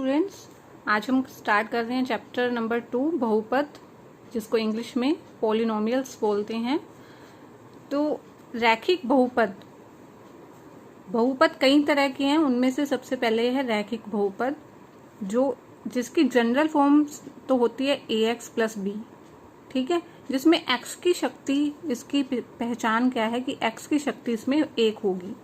Students, आज हम start कर रहे हैं चैप्टर नंबर 2 बहुपद, जिसको इंग्लिश में पॉलिनोमियल्स बोलते हैं। तो रैखिक बहुपद कई तरह के हैं। उनमें से सबसे पहले है रैखिक बहुपद, जिसकी जनरल फॉर्म तो होती है ax प्लस बी, ठीक है, जिसमें x की शक्ति, इसकी पहचान क्या है कि x की शक्ति इसमें 1 होगी,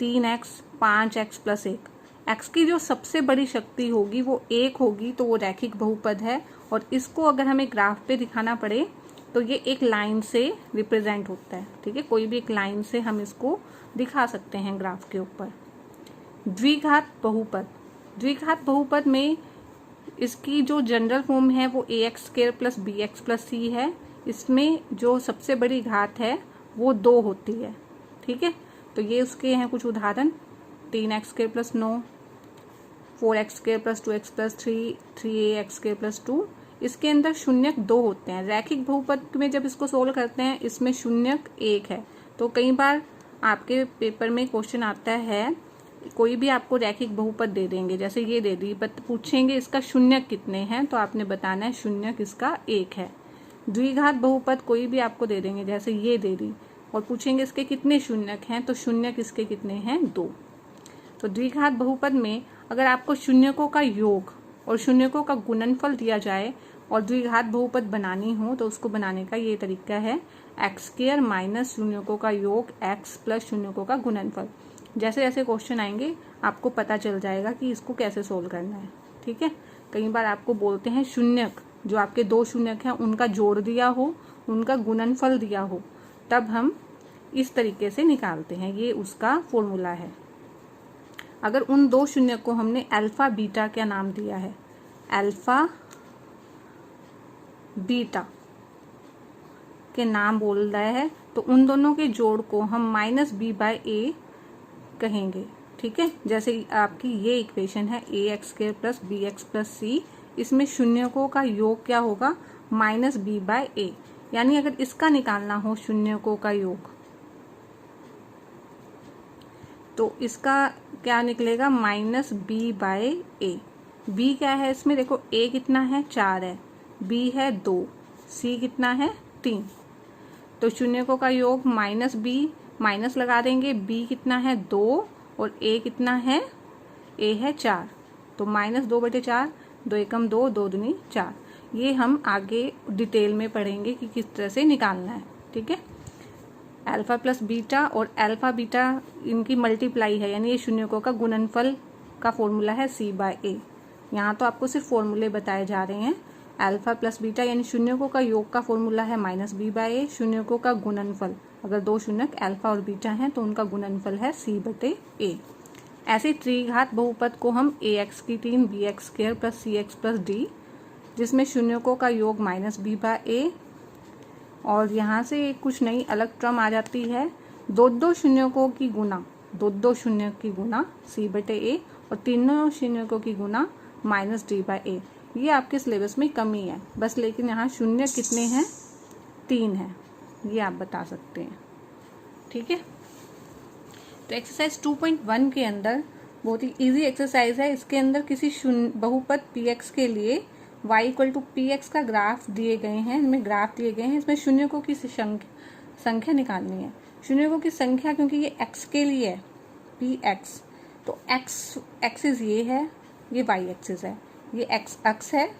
3x 5x प्लस 1। x की जो सबसे बड़ी शक्ति होगी वो 1 होगी, तो वो रैखिक बहुपद है। और इसको अगर हमें ग्राफ पे दिखाना पड़े तो ये एक लाइन से रिप्रेजेंट होता है, ठीक है, कोई भी एक लाइन से हम इसको दिखा सकते हैं ग्राफ के ऊपर। द्विघात बहुपद में इसकी जो जनरल फॉर्म है वो ax square plus bx plus c है। इसमें जो सबसे बड़ी घात है वो 2 होती है, ठीक है। तो ये उसके हैं कुछ उदाहरण: 3x square plus 9, 4x square plus 2x plus 3, 3ax square plus 2। इसके अंदर शून्यक 2 होते हैं। रैखिक बहुपद में जब इसको सोल्व करते हैं इसमें शून्यक 1 है। तो कई बार आपके पेपर में क्वेश्चन आता है, कोई भी आपको रैखिक बहुपद दे देंगे, जैसे ये दे दी, पूछेंगे इसका शून्यक कितने हैं, तो आपने बताना है शून्यक इसका 1 है। द्विघात बहुपद कोई भी आपको दे देंगे, जैसे ये दे दी, और पूछेंगे इसके कितने शून्यक हैं, तो शून्यक इसके कितने हैं, 2। तो द्विघात बहुपद में अगर आपको शून्यकों का योग और शून्यकों का गुणनफल दिया जाए और द्विघात बहुपद बनानी हो, तो उसको बनाने का ये तरीका है एक्स स्क्वायर माइनस शून्यकों का योग x प्लस शून्यकों का गुणनफल। जैसे जैसे क्वेश्चन आएंगे आपको पता चल जाएगा कि इसको कैसे सोल्व करना है, ठीक है। कई बार आपको बोलते हैं शून्यक, जो आपके 2 शून्यक हैं उनका जोड़ दिया हो, उनका गुणनफल दिया हो, तब हम इस तरीके से निकालते हैं। ये उसका फॉर्मूला है। अगर उन 2 शून्यक को हमने अल्फा बीटा क्या नाम दिया है, अल्फा बीटा के नाम बोल रहा है, तो उन दोनों के जोड़ को हम -b/a कहेंगे, ठीक है। जैसे आपकी ये इक्वेशन है ax square plus bx plus c, इसमें शून्यकों का योग क्या होगा, -b/a। यानी अगर इसका निकालना हो शून्यकों का योग, तो इसका क्या निकलेगा, -b/a। b क्या है इसमें, देखो a कितना है, 4 है, b है 2, c कितना है, 3। तो शून्यकों का योग -b, माइनस लगा देंगे, b कितना है, 2, और a कितना है, a है 4, तो -2/4, 2 एकम 2, 2 दूनी 4। ये हम आगे डिटेल में पढ़ेंगे कि किस तरह से निकालना है, ठीक है। अल्फा प्लस बीटा और अल्फा बीटा इनकी मल्टीप्लाई है, यानी ये शून्यकों का गुणनफल का फॉर्मूला है c/a। यहाँ तो आपको सिर्फ फॉर्मूले बताए जा रहे हैं। अल्फा प्लस बीटा यानी शून्यकों का योग का फॉर्मूला है -b/a। शून्यकों का गुणनफल, अगर 2 शून्यक अल्फा और बीटा हैं तो उनका गुणनफल है c/a। ऐसे त्रिघात बहुपद को हम ax की 3 bx square plus cx plus d, जिसमें शून्यकों का योग -b/a, और यहाँ से कुछ नई अलग टर्म आ जाती है, 2 शून्यकों की गुना, 2 शून्यक की गुना c/a, और तीनों शून्यकों की गुना -d/a। ये आपके सिलेबस में कमी है बस, लेकिन यहाँ शून्य कितने हैं, 3 है, ये आप बता सकते हैं, ठीक है। तो एक्सरसाइज 2.1 के अंदर बहुत ही इजी एक्सरसाइज है। इसके अंदर किसी बहुपद px के लिए y = px का ग्राफ दिए गए हैं, इनमें ग्राफ दिए गए हैं, इसमें शून्यकों की संख्या निकालनी है। शून्यकों की संख्या, क्योंकि ये x के लिए है px, तो x एक्सिस ये है, ये y एक्सिस है, ये x अक्ष है,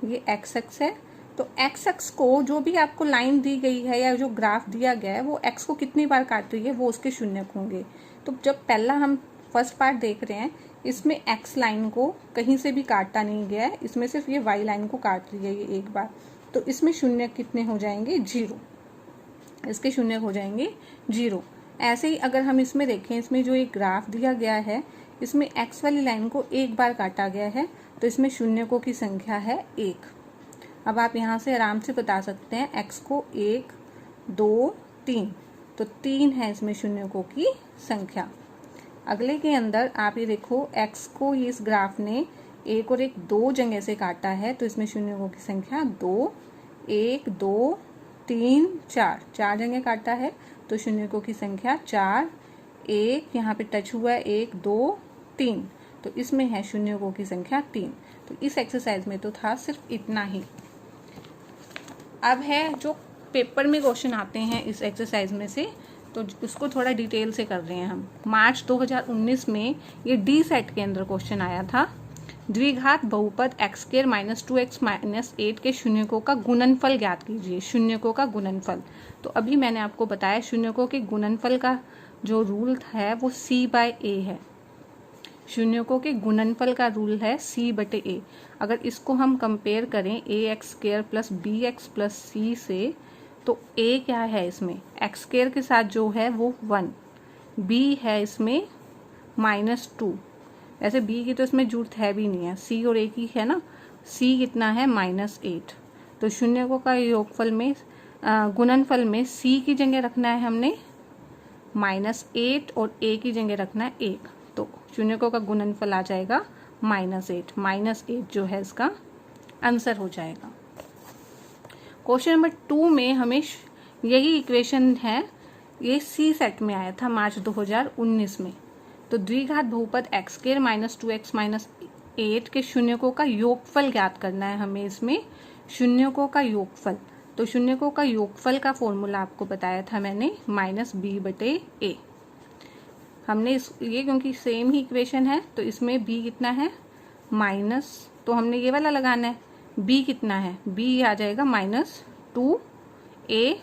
ये x अक्ष है। तो x अक्ष को जो भी आपको लाइन दी गई है या जो ग्राफ दिया गया है वो x को कितनी बार काट रही है, वो उसके शून्यक होंगे। तो जब पहला हम फर्स्ट पार्ट देख रहे हैं, इसमें x लाइन को कहीं से भी काटा नहीं गया है, इसमें सिर्फ ये y लाइन को काट रही है ये एक बार, तो इसमें शून्यक कितने हो जाएंगे, 0। इसके शून्यक हो जाएंगे 0। ऐसे ही अगर हम इसमें देखें, इसमें जो एक ग्राफ दिया गया है, इसमें x वाली लाइन को एक बार काटा गया है, तो इसमें शून्यकों की संख्या है 1। अब आप यहाँ से आराम से बता सकते हैं x को 1, 2, 3, तो 3 है इसमें शून्यकों की संख्या। अगले के अंदर आप ये देखो, x को इस ग्राफ ने 1 और 1 2 जगह से काटा है, तो इसमें शून्यकों की संख्या 2, 1, 2, 3, 4 जगह काटा है, तो शून्यकों की संख्या 4, 1 यहाँ पे टच हुआ है, 1, 2, 3, तो इसमें है शून्यकों की संख्या 3। तो इस एक्सरसाइज में तो था सिर्फ इतना ही। अब है जो पेपर में क्वेश्चन आते हैं इस एक्सरसाइज में से, तो उसको थोड़ा डिटेल से कर रहे हैं हम। मार्च 2019 में ये डी सेट के अंदर क्वेश्चन आया था, द्विघात बहुपद x square minus 2x minus 8 के शून्यकों का गुणनफल ज्ञात कीजिए। शून्यकों का गुणनफल, तो अभी मैंने आपको बताया शून्यकों के गुणनफल का जो रूल है वो c/a है। शून्यकों के गुणनफल का रूल है c/a। अगर इसको हम कंपेयर करें ax square plus bx plus c से, तो a क्या है इसमें, एक्स स्क्वायर के साथ जो है वो 1, b है इसमें -2। वैसे b की तो इसमें जरूरत है भी नहीं है, c और a की है ना। c कितना है -8। तो शून्यकों का योगफल में गुणनफल में c की जगह रखना है हमने -8 और a की जगह रखना है 1। तो शून्यकों का गुणनफल आ जाएगा -8। -8 जो है इसका आंसर हो जाएगा। क्वेश्चन नंबर 2 में हमें यही इक्वेशन है, ये सी सेट में आया था मार्च 2019 में। तो द्विघात बहुपद x square minus 2x minus 8 के शून्यकों का योगफल ज्ञात करना है हमें। इसमें शून्यकों का योगफल, तो शून्यकों का योगफल का फॉर्मूला आपको बताया था मैंने -b/a। हमने ये क्योंकि सेम ही इक्वेशन है तो इसमें b कितना है माइनस, तो हमने ये वाला लगाना है। b कितना है, b आ जाएगा -2a,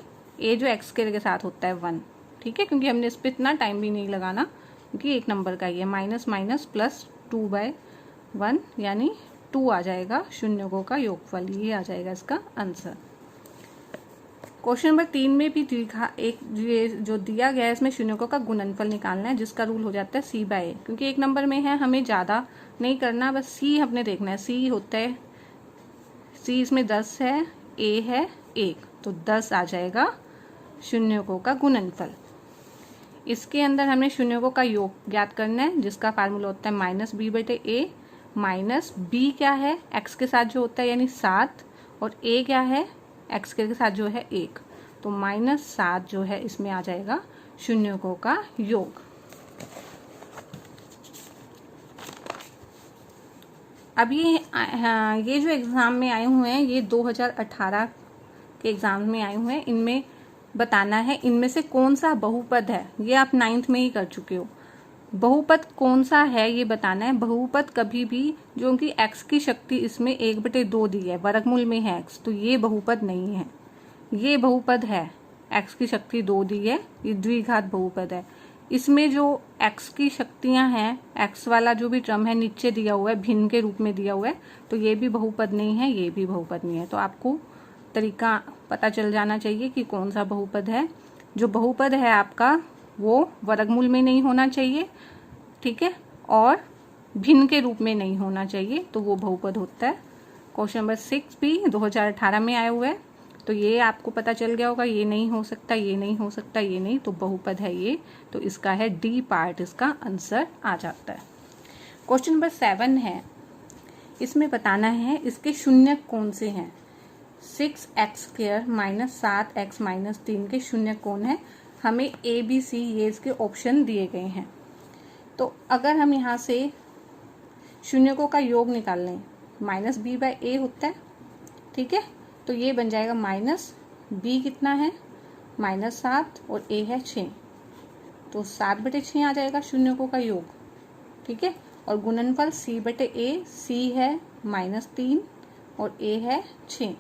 a जो एक्स स्क्वायर के साथ होता है 1। ठीक है, क्योंकि हमने इस पर इतना टाइम भी नहीं लगाना क्योंकि एक नंबर का ही है। माइनस माइनस प्लस 2/1 यानी 2 आ जाएगा शून्यकों का योगफल। ये आ जाएगा इसका आंसर। क्वेश्चन नंबर 3 में भी एक जो दिया गया है इसमें शून्यकों का गुणनफल निकालना है, जिसका रूल हो जाता है c/a। क्योंकि एक नंबर में है हमें ज़्यादा नहीं करना, बस c हमने देखना है। c होता है, c इसमें 10 है, a है 1, तो 10 आ जाएगा शून्यकों का गुणनफल। इसके अंदर हमने शून्यकों का योग ज्ञात करना है, जिसका फार्मूला होता है -b/a। माइनस b क्या है, x के साथ जो होता है यानी 7, और a क्या है एक्स के साथ जो है 1, तो -7 जो है इसमें आ जाएगा शून्यकों का योग। अब ये जो एग्जाम में आए हुए हैं ये 2018 के एग्जाम में आए हुए हैं। इनमें बताना है इनमें से कौन सा बहुपद है, ये आप 9th में ही कर चुके हो। बहुपद कौन सा है ये बताना है। बहुपद कभी भी जो कि x की शक्ति इसमें 1/2 दी है, वर्गमूल में है x, तो ये बहुपद नहीं है। ये बहुपद है, x की शक्ति 2 दी है, ये द्विघात बहुपद है। इसमें जो x की शक्तियां हैं, x वाला जो भी टर्म है नीचे दिया हुआ है, भिन्न के रूप में दिया हुआ है, तो ये भी बहुपद नहीं है, ये भी बहुपद नहीं है। तो आपको तरीका पता चल जाना चाहिए कि कौन सा बहुपद है। जो बहुपद है आपका वो वर्गमूल में नहीं होना चाहिए, ठीक है, और भिन्न के रूप में नहीं होना चाहिए, तो वो बहुपद होता है। क्वेश्चन नंबर 6 भी 2018 में आया हुआ है, तो ये आपको पता चल गया होगा, ये नहीं हो सकता, ये नहीं हो सकता, ये नहीं, तो बहुपद है ये, तो इसका है डी पार्ट, इसका आंसर आ जाता है। क्वेश्चन नंबर 7 है, इसमें बताना है इसके शून्य कौन से हैं। 6x² माइनस 7x माइनस 3 के शून्य कौन है। हमें ए बी सी ये इसके ऑप्शन दिए गए हैं। तो अगर हम यहाँ से शून्यकों का योग निकाल लें, -b/a होता है, ठीक है, तो ये बन जाएगा -b कितना है -7 और a है 6, तो 7/6 आ जाएगा शून्यकों का योग, ठीक है। और गुणनफल c/a, c है -3 और a है 6,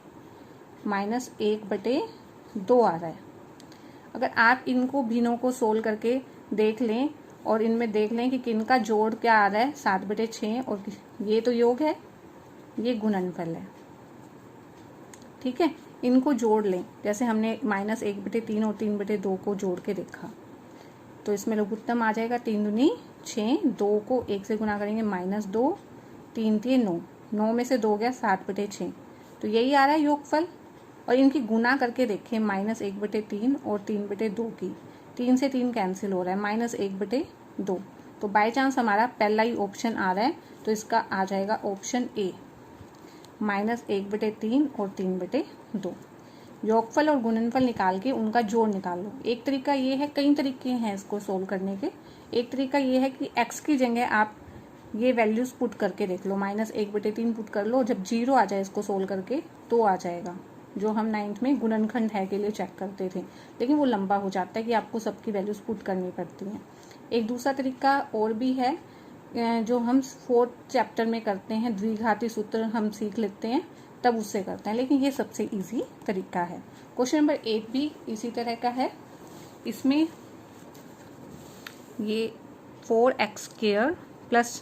-1/2 आ रहा है। अगर आप इनको भिन्नों को सोल्व करके देख लें और इनमें देख लें कि किनका जोड़ क्या आ रहा है, 7/6, और ये तो योग है, ये गुणनफल है, ठीक है। इनको जोड़ लें, जैसे हमने -1/3 और 3/2 को जोड़ के देखा, तो इसमें लघुत्तम आ जाएगा 3 दूनी 6, 2 को 1 से गुना करेंगे -2, 3 3 9, 9 में से 2 गया 7/6, तो यही आ रहा है योगफल। और इनकी गुना करके देखें, -1/3 और 3/2 की, 3 से 3 कैंसिल हो रहा है, -1/2, तो बाय चांस हमारा पहला ही ऑप्शन आ रहा है, तो इसका आ जाएगा ऑप्शन ए, -1/3 और 3/2। योगफल और गुणनफल निकाल के उनका जोड़ निकाल लो। एक तरीका ये है, कई तरीके हैं इसको सोल्व करने के। एक तरीका ये है कि x की जगह आप ये वैल्यूज पुट करके देख लो, -1/3 पुट कर लो, जब 0 आ जाए इसको सोल्व करके तो आ जाएगा, जो हम 9th में गुणनखंड है के लिए चेक करते थे। लेकिन वो लंबा हो जाता है कि आपको सबकी वैल्यूज पुट करनी पड़ती हैं। एक दूसरा तरीका और भी है जो हम 4th चैप्टर में करते हैं, द्विघाती सूत्र हम सीख लेते हैं तब उससे करते हैं, लेकिन ये सबसे इजी तरीका है। क्वेश्चन नंबर 8 भी इसी तरह का है। इसमें ये 4x² प्लस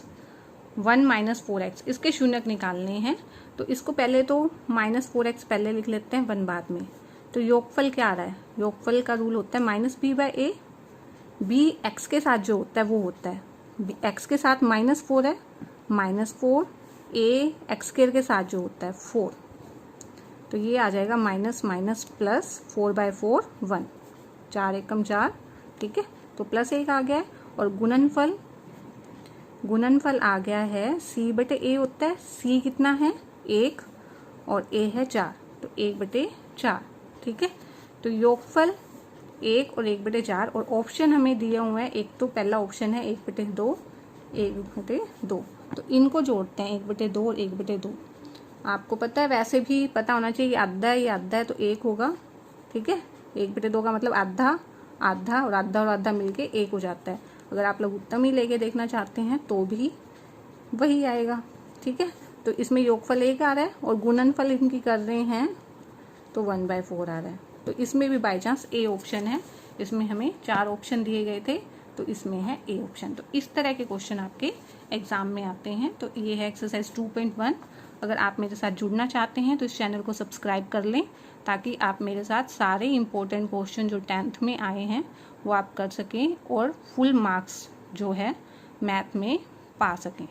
1 - 4x, इसके शून्यक निकालने हैं। तो इसको पहले तो -4x पहले लिख लेते हैं, 1 बाद में। तो योगफल क्या आ रहा है, योगफल का रूल होता है -b/a, b x के साथ जो होता है वो होता है, x के साथ -4 है, -4, a x² के साथ जो होता है 4, तो ये आ जाएगा माइनस प्लस 4/4 1, 4 एकम 4, ठीक है। तो +1 आ गया है। और गुणनफल आ गया है c/a होता है, c कितना है 1 और a है 4, तो 1/4, ठीक है। तो योगफल 1 और 1/4, और ऑप्शन हमें दिए हुए हैं, एक तो पहला ऑप्शन है 1/2, 1/2, तो इनको जोड़ते हैं 1/2 और 1/2। आपको पता है, वैसे भी पता होना चाहिए आधा है, ये आधा है तो 1 होगा, ठीक है। 1/2 का मतलब आधा, आधा और आधा और आधा मिलके 1 हो जाता है। अगर आप लोग उत्तम ही लेके देखना चाहते हैं तो भी वही आएगा, ठीक है। तो इसमें योगफल 1 आ रहा है और गुणनफल इनकी कर रहे हैं तो 1/4 आ रहा है। तो इसमें भी बाई चांस ए ऑप्शन है, इसमें हमें 4 ऑप्शन दिए गए थे तो इसमें है ए ऑप्शन। तो इस तरह के क्वेश्चन आपके एग्जाम में आते हैं। तो ये है एक्सरसाइज 2.1। अगर आप मेरे साथ जुड़ना चाहते हैं तो इस चैनल को सब्सक्राइब कर लें, ताकि आप मेरे साथ सारे इम्पोर्टेंट क्वेश्चन जो 10th में आए हैं वो आप कर सकें और फुल मार्क्स जो है मैथ में पा सकें।